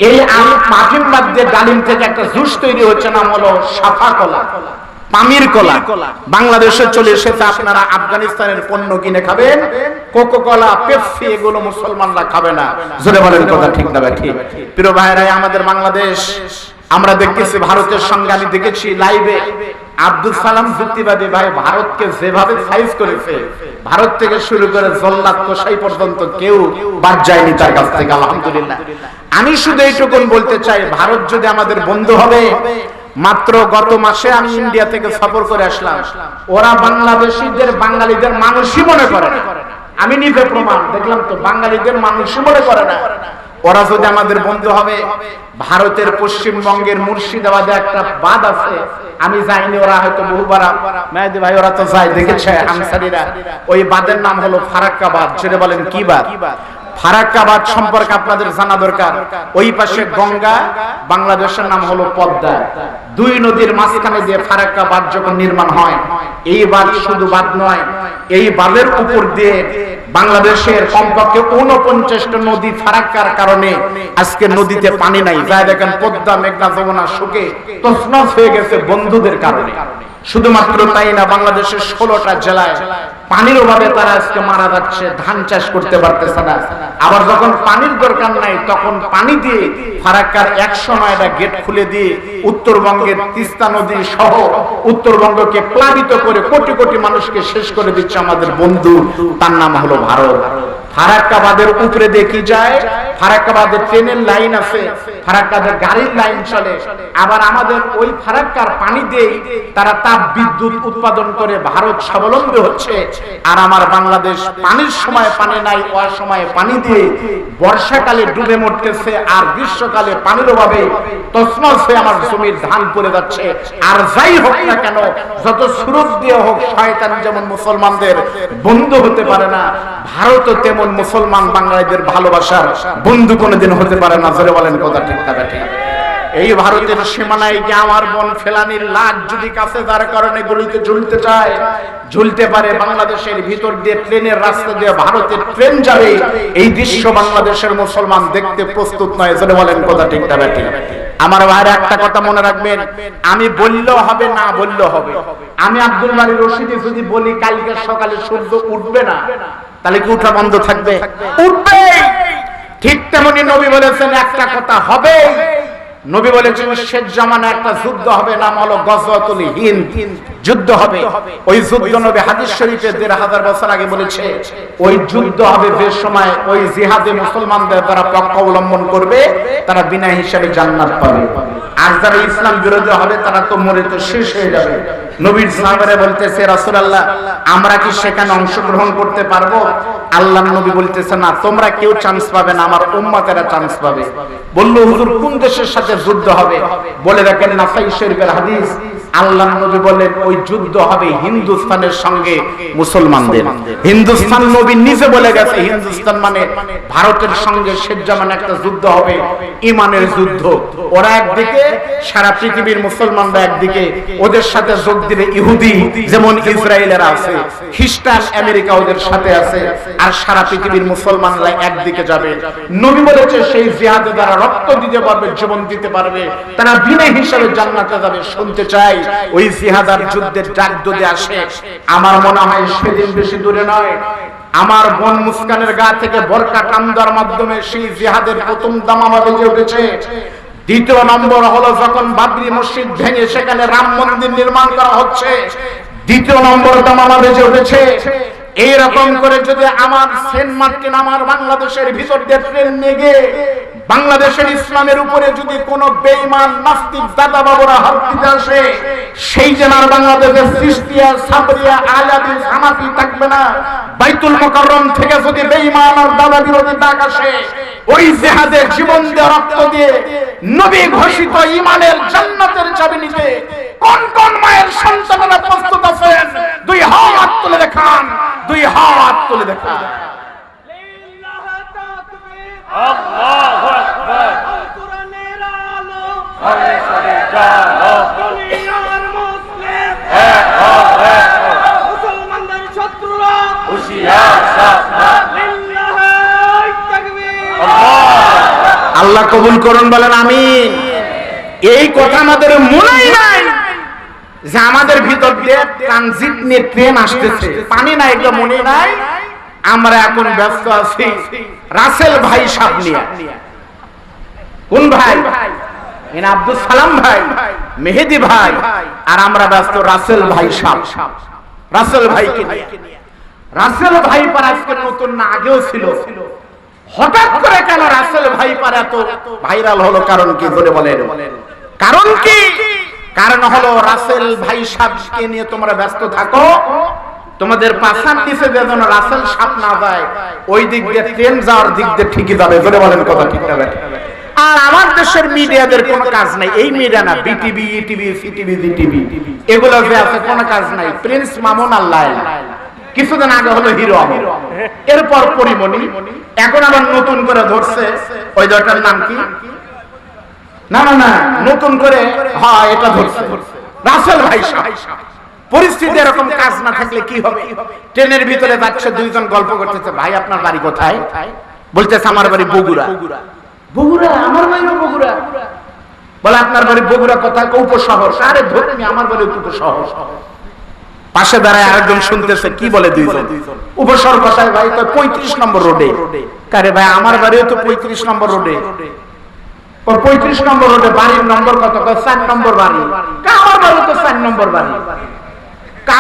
এই আম মাফিম বাদ দিয়ে ডালিম থেকে একটা জুস তৈরি হচ্ছে, নাম হলো সাফা কলা, পামির কলা। বাংলাদেশে চলে এসেছে, আপনারা আফগানিস্তানের পণ্য কিনে খাবেন, কোকো কোলা, পেপসি এগুলো মুসলমানরা খাবে না। জোরে বলেন কথা ঠিক না ঠিক? প্রিয় ভাইরা, আমাদের বাংলাদেশ আমরা দেখতেছি, ভারতের সঙ্গে আমি দেখেছি লাইভে আব্দুল সালাম যুক্তিবাদী ভাই ভারতকে যেভাবে সাইজ করেছে, ভারত থেকে শুরু করে জল্লাদ কোষাই পর্যন্ত কেউ বাদ যায়নি তার কাছ থেকে, আলহামদুলিল্লাহ। আমি শুধু এইটুকুন বলতে চাই, ভারত যদি আমাদের বন্ধু হবে, মাত্র গত মাসে আমি ইন্ডিয়া থেকে সফর করে আসলাম, ওরা বাংলাদেশিদের বাঙালিদের মানুষই মনে করে না। আমি নিজে প্রমাণ দেখলাম তো, বাঙালিদের মানুষই মনে করে না। ওরা যদি আমাদের বন্ধু হবে, ভারতের পশ্চিমবঙ্গের মুর্শিদাবাদে একটা বাঁধ আছে, আমি যাইনি, ওরা হয়তো বহুবার, মেহেদী ভাই ওরা তো যায়, দেখেছে আনসারীরা। ওই বাঁধের নাম হলো ফারাক্কা বাঁধ। ছেড়ে বলেন কি বাঁধ? ফারাক্কা বাঁধ সম্পর্কে আপনাদের জানা দরকার। ওই পাশে গঙ্গা, বাংলাদেশের নাম হলো পদ্মা। দুই নদীর মাঝখানে দিয়ে ফারাক্কা বাঁধ যখন নির্মাণ হয়, এই বাঁধ শুধু বাঁধ নয়, এই বাঁধের উপর দিয়ে বাংলাদেশের কমপক্ষে 49টা নদী ফারাক্কার কারণে আজকে নদীতে পানি নাই। যা দেখেন পদ্মা, মেঘনা, যমুনা শুকে তছনছ হয়ে গেছে বন্ধুদের কারণে। শুধুমাত্র তাই না, বাংলাদেশের 16টা জেলায় পানির অভাবে তারা আজকে মারা যাচ্ছে, ধান চাষ করতে পারতেছে না। আবার যখন পানির দরকার নাই, তখন পানি দিয়ে ফারাক্কার 109টা গেট খুলে দিয়ে উত্তরবঙ্গের তিস্তা নদী সহ উত্তরবঙ্গকে প্লাবিত করে কোটি কোটি মানুষকে শেষ করে দিচ্ছে আমাদের বন্ধু, তার নাম হলো ভারত। ফারাক্কা বাঁধের উপরে দেখি যায়, ফারাক্কা বাঁধের ট্রেনের লাইন আছে, ফারাক্কাদের গাড়ির লাইন চলে। আবার আমাদের ওই ফারাক্কার পানি দিয়ে তারা তাপ বিদ্যুৎ উৎপাদন করে ভারত স্বাবলম্বী হচ্ছে। আর আমার বাংলাদেশ পানির সময় পানি নাই, অসময়ে পানি দিয়ে বর্ষাকালে ডুবে মরতেছে, আর গ্রীষ্মকালে পানির অভাবে তছনছ হয়ে আমার জমির ধান পড়ে যাচ্ছে। আর যাই হোক না কেন, যত সুরত দিয়ে হোক, শয়তান যেমন মুসলমানদের বন্ধু হতে পারে না, ভারতও তেমন মুসলমান বাঙালিদের ভালোবাসার বন্ধু কোনোদিন হতে পারে না। জোরে বলেন কথা ঠিক না ঠিক? এই ভারতের সীমানায় গিয়ে আমার বোন ফেলানির লাশ যদি কাছে যার কারণে গুলিতে ঝুলতে চায়, ঝুলতে পারে। বাংলাদেশের ভিতর দিয়ে ট্রেনের রাস্তা দিয়ে ভারতের ট্রেন যাবে, এই দৃশ্য বাংলাদেশের মুসলমান দেখতে প্রস্তুত নয়। জোরে বলেন কথা ঠিক না ঠিক? আমার ভাইরা, একটা কথা মনে রাখবেন, আমি বললেও হবে, না বললেও হবে। আমি আব্দুল বারী রশিদি যদি বলি কালকে সকালে সূর্য উঠবে না, তাহলে কি উঠা বন্ধ থাকবে? উঠবে। ঠিক তেমনি নবী বলেছেন একটা কথা হবে। নবী বলেছেন শেষ জামানায় একটা যুদ্ধ হবে, নাম হলো গজওয়াতুল হিন্দ, যুদ্ধ হবে। ওই যুদ্ধ নবী হাদিস শরীফে 1500 বছর আগে বলেছে, ওই যুদ্ধ হবে যে সময় ওই জিহাদে মুসলমানদের যারা পক্ষ অবলম্বন করবে তারা বিনা হিসাবে জান্নাত পাবে, আর যারা ইসলাম বিরোধী হবে তারা তো মরে তো শেষ হয়ে যাবে। নবীর সাহাবারা বলতেছে, রাসূলুল্লাহ আমরা কি সেখানে অংশগ্রহণ করতে পারবো? আল্লাহর নবী বলতেছে, না, তোমরা কেউ চান্স পাবে না, আমার উম্মতেরা চান্স পাবে। বলল, হুজুর কোন দেশের সাথে যুদ্ধ হবে? বলে রাখেন নাসাই শরীফের হাদিস, আল্লাহর নবী বলেন ওই যুদ্ধ হবে হিন্দুস্তানের সঙ্গে মুসলমানদের। হিন্দুস্তান নবী নিজে বলে গেছে, হিন্দুস্তান মানে ভারতের সঙ্গে শেষ জামানে একটা যুদ্ধ হবে, ইমানের যুদ্ধ। ওরা একদিকে, সারা পৃথিবীর মুসলমানরা একদিকে, ওদের সাথে যোগ দিবে ইহুদি যেমন ইসরায়েলেরা আছে, খ্রিস্টান আমেরিকা ওদের সাথে আছে, আর সারা পৃথিবীর মুসলমানরা একদিকে যাবে। নবী বলেছে সেই জিহাদে যারা রক্ত দিতে পারবে, জীবন দিতে পারবে, তারা বিনা হিসাবে জান্নাতে যাবে। শুনতে চাই ওই জিহাদ আর যুদ্ধের ডাক যদি আসে, আমার মনে হয় সেদিন বেশি দূরে নয়, আমার বোন মুস্কানের গা থেকে বোরকা টান দেওয়ার মাধ্যমে সেই জিহাদের প্রথম দামামা বেজে উঠেছে। দ্বিতীয় নম্বর হলো যখন বাবরি মসজিদ ভেঙে সেখানে রাম মন্দির নির্মাণ করা হচ্ছে, দ্বিতীয় নম্বর দামামা বেজে উঠেছে। এইরকম করে যদি আমার সেন্ট মার্টিন, আমার বাংলাদেশের ভিতর দিয়ে ট্রেন নিয়ে বাংলাদেশের ইসলামের উপরে যদি কোন বেঈমান নাস্তিক দাদা বাবুরা হাত দিতে আসে, সেই জেনার বাংলাদেশের সিস্তিয়া, সাবরিয়া, আলাদি, হানাফি থাকবে না। বাইতুল মুকাররম থেকে যদি বেঈমান আর দাদা বিরোধী ডাক আসে, ওই জিহাদে জীবন দিয়ে রক্ত দিয়ে নবী ঘোষিত ইমানের জান্নাতের চাবি নিতে কোন কোন মায়ের সন্তানেরা প্রস্তুত আছেন? দুই হাত তুলে দেখান, দুই হাত তুলে দেখান। আল্লাহু আকবার। কোরআনের আলো আরে জানো দুনিয়ার মুসলিম মুসলমানদের শত্রুরা হুঁশিয়ার সাবধান। লিল্লাহি তাকবীর। আল্লাহ কবুল করুন, বলেন আমিন। এই কথা আমাদের মনেই নাই যে আমাদের ভিতর দিয়ে ট্রানজিট নিয়ে ট্রেন আসতেছে, পানি না, এগুলো মনে নাই। আমরা এখন ব্যস্ত আছি রাসেল ভাই সাহেব নিয়ে। কোন ভাই? এনা আব্দুল সালাম ভাই, মেহেদি ভাই, আর আমরা ব্যস্ত রাসেল ভাই সাহেব। রাসেল ভাইকে নিয়ে। রাসেল ভাই পার আজকে নতুন না, আগেও ছিল। হঠাৎ করে কেন রাসেল ভাই পার এত ভাইরাল হলো? কারণ কি বলে বলেন? কারণ কি? কারণ হলো রাসেল ভাই সাহেবকে নিয়ে তোমরা ব্যস্ত থাকো, তোমাদের পাছার নিচে যেন রাসেল সাহেব না যায়, ওই দিক দিয়ে ট্রেন যাওয়ার দিক দিয়ে ঠিকই যাবে। বলে বলেন কথা ঠিক না? আর আমার দেশের মিডিয়াদের কোনো কাজ নাই। এই মিডিয়া না, বিটিভি, ইটিভি, সিটিভি, জিটিভি, এগুলো যে আছে কোনো কাজ নাই। প্রিন্স মামুন আল্লাহ, কিছুদিন আগে হলো হিরো, এরপর পরিমণি, এখন আবার নতুন করে ধরছে ওই দলটার নাম কি? না না না, নতুন করে হ্যাঁ এটা ধরছে রাসেল ভাই সাহেব। পরিস্থিতি এরকম, কাজ না থাকলে কি হবে? ট্রেনের ভিতরে যাচ্ছে, দুইজন গল্প করতেছে, ভাই আপনার বাড়ি কোথায়? বলতেছে আমার বাড়ি বগুড়া। বগুড়া? আমার বাড়িও বগুড়া। বলে আপনার বাড়ি বগুড়া কোথায়? উপশহর। আরে ধর্মী, আমার বাড়ি উপশহর। পাশে দাঁড়ায় আরেকজন শুনতেছে, কি বলে দুইজন? উপশহর কোথায় ভাই? 35 নম্বর রোডে। কারে ভাই আমার বাড়িও তো 35 নম্বর রোডে। 35 নম্বর রোডে, বাড়ির নম্বর কত? 4 নম্বর বাড়ি। আমার বাড়ি তো 4 নম্বর বাড়ি।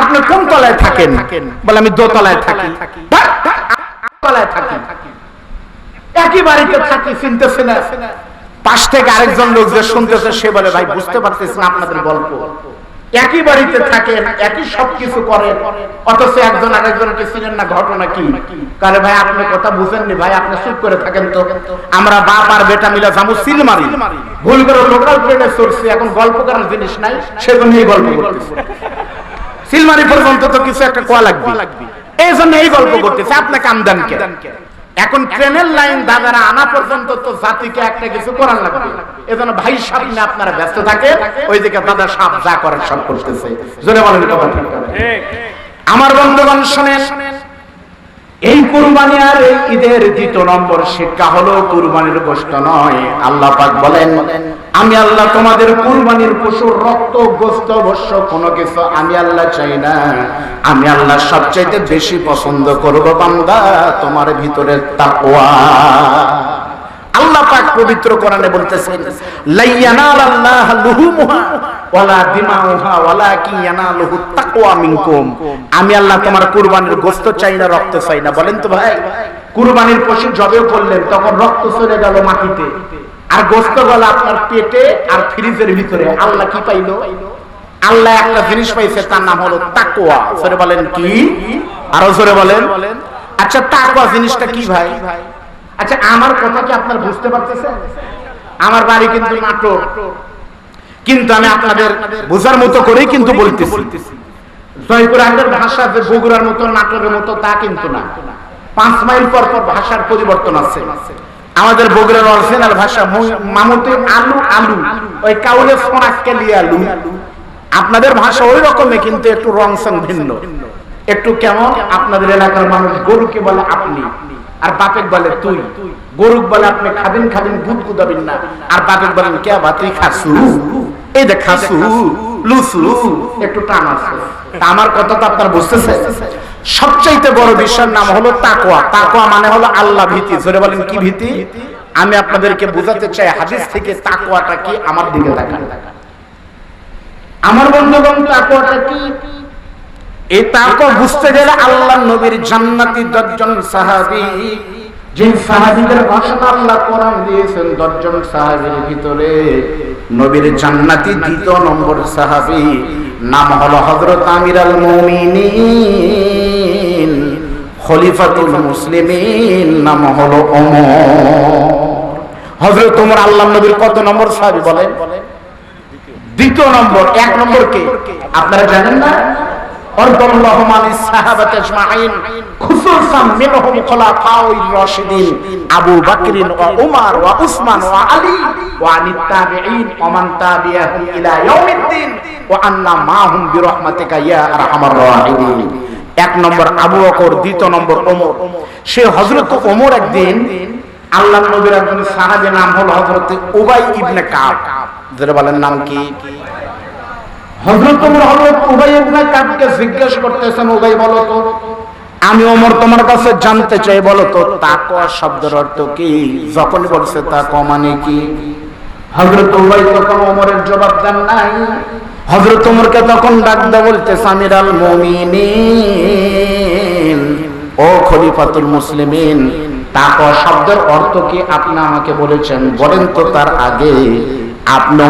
আপনি কোন তলায় থাকেন? বলে আমি দোতলায় থাকি। তলায় থাকি, একই বাড়িতে থাকি, চিনতেছে না। পাশ থেকে আরেকজন লোক যে শুনতেছে, সে বলে ভাই বুঝতে পারতেছেন আপনাদের গল্প, একই বাড়িতে থাকেন, একই সবকিছু করেন, অথচ একজন আরেকজনকে চিনেন না। ঘটনা কি? কারে ভাই আপনি কথা বুঝেননি, ভাই আপনি চুপ করে থাকেন তো। আমরা বাপ আর বেটা মিলে যাবো সিলমারি, ভুল করে লোকাল ট্রেনে চড়ছি, এখন গল্প করার জিনিস নাই, সেজন্য এই গল্প করতেছি। সিলমারি পর্যন্ত তো কিছু একটা কোয়া লাগবে, এই জন্য এই গল্প করতেছে। আপনি কাম দেন কে? এখন ট্রেনের লাইন দাদারা আনা পর্যন্ত তো জাতিকে একটা কিছু করার লাগবে। এজন্য ভাই সামনে আপনারা ব্যস্ত থাকে, ওইদিকে দাদা সাপ যা করার সব করতেছে। জোরে বলেন কথা ঠিক। আমার বন্ধুগণ শুনেন, এই কুরবানি আর এই ঈদের দ্বিতীয় নম্বর শিক্ষা হলো কুরবানির গোশত নয়। আল্লাহ পাক বলেন, আমি আল্লাহ তোমাদের কুরবানির পশুর রক্ত, গোশত, বর্ষ কোনো কিছু আমি আল্লাহ চাই না। আমি আল্লাহ সবচাইতে বেশি পছন্দ করব বান্দা তোমার ভিতরে তাকওয়া। আল্লাহ পাক পবিত্র কোরআনে বলতেছেন, লা ইয়ানালাল্লাহু লুহুমুহা ওয়ালা দিমাউহা ওয়ালাকিন ইয়ানালুহু তাকওয়া মিনকুম। আমি আল্লাহ তোমার কুরবানির গোশত চাই না, রক্ত চাই না। বলেন তো ভাই, কুরবানির পশু জবে করলেন, তখন রক্ত চলে গেল মাটিতে, আর গোশত গেল আপনার পেটে আর ফ্রিজের ভিতরে। আল্লাহ কি পাইলো? আল্লাহ একটা জিনিস পাইছে, তার নাম হলো তাকওয়া। জোরে বলেন কি? আরো জোরে বলেন। আচ্ছা তাকওয়া জিনিসটা কি ভাই? আচ্ছা আমার কথা কি আপনারা বুঝতে পারতেছেন? আমার বাড়ি কিন্তু নাটোর, কিন্তু আমি আপনাদের বোঝার মতো করেই কিন্তু বলতেছি। জয়পুরহাটের ভাষা যে বগুড়ার মতো নাটোরের মতো তা কিন্তু না। 5 মাইল পর পর ভাষার পরিবর্তন আছে। আমাদের বগুড়ার অরিজিনাল ভাষা মামুতে আলু আলু, ওই কাউলে সোনাকে লিয়ে আলু। আপনাদের ভাষা ওই রকমই, কিন্তু একটু রং সং ভিন্ন। একটু কেমন? আপনাদের এলাকার মানুষ গরুকে বলে আপনি, আর বাপেক বলে তুই। গরুক বলে আপনি খাবেন খাবেন, দুধ কুদাবেন না, আর বাপেক বলেন কে বা তুই খাসু, এই দেখ খাসু লুসু, একটু টান আছে। আমার কথা তো আপনারা বুঝতেছেন? সবচাইতে বড় বিষয়ের নাম হলো তাকওয়া। তাকওয়া মানে হলো আল্লাহ ভীতি। জোরে বলেন কি ভীতি? আমি আপনাদেরকে বোঝাতে চাই হাদিস থেকে তাকওয়াটা কি। আমার দিকে তাকান আমার বন্ধুগণ, তাকওয়াটা কি? এই তাকওয়া বুঝতে গেলে আল্লাহর নবীর জান্নাতি 10 জন সাহাবী, যে সাহাবীদের ঘোষণা আল্লাহ কোরআন দিয়েছেন, 10 জন সাহাবীর ভিতরে নবীর জান্নাতি দ্বিতীয় নম্বর সাহাবী নাম হলো হযরত আমিরুল মুমিনিন খলিফাতুল মুসলিমিন, নাম হলো ওমর। হযরত ওমর আল্লাহর নবীর কত নম্বর সাহাবী বলেন? দ্বিতীয় নম্বর। 1 নম্বর কে আপনারা জানেন না? রাদিয়াল্লাহু আনিস সাহাবাতে আজমাইন, খুসুসান মিনহুম খুলাফাউর রাশিদিন আবু বকর ওয়া উমর ওয়া উসমান ওয়া আলী ওয়া আনিত তাবিঈন ওয়া মান তাবিআহুম ইলা ইয়াউমিদ্দিন ওয়া আন্না মাহুম বিরহমাতিকা ইয়া আরহামার রাহিমিন। 1 নম্বর আবু বকর, দ্বিতীয় নম্বর ওমর। সে হযরত ওমর একদিন আল্লাহর নবীর একজন সাহাবী নাম হলো হযরত উবাই ইবনে কাব। যারা বলেন নাম কি? হযরত উবাই ইবনে কাবকে জিজ্ঞেস করতেছেন, উবাই বলো তো, আমি ওমর তোমার কাছে জানতে চাই, বলো তো তাকওয়া শব্দের অর্থ কি? যখন বলছে তাকওয়া মানে কি, হযরত উবাই তখন ওমরের জবাব দেন নাই। হযরত ওমরকে তখন ডাক দিয়ে বলতেছে, আমিরাল মুমিনিন, ও খলিফাতুল মুসলিমিন, তাকওয়া শব্দের অর্থ কি আপনি আমাকে বলেছেন, বলেন তো তার আগে আপনি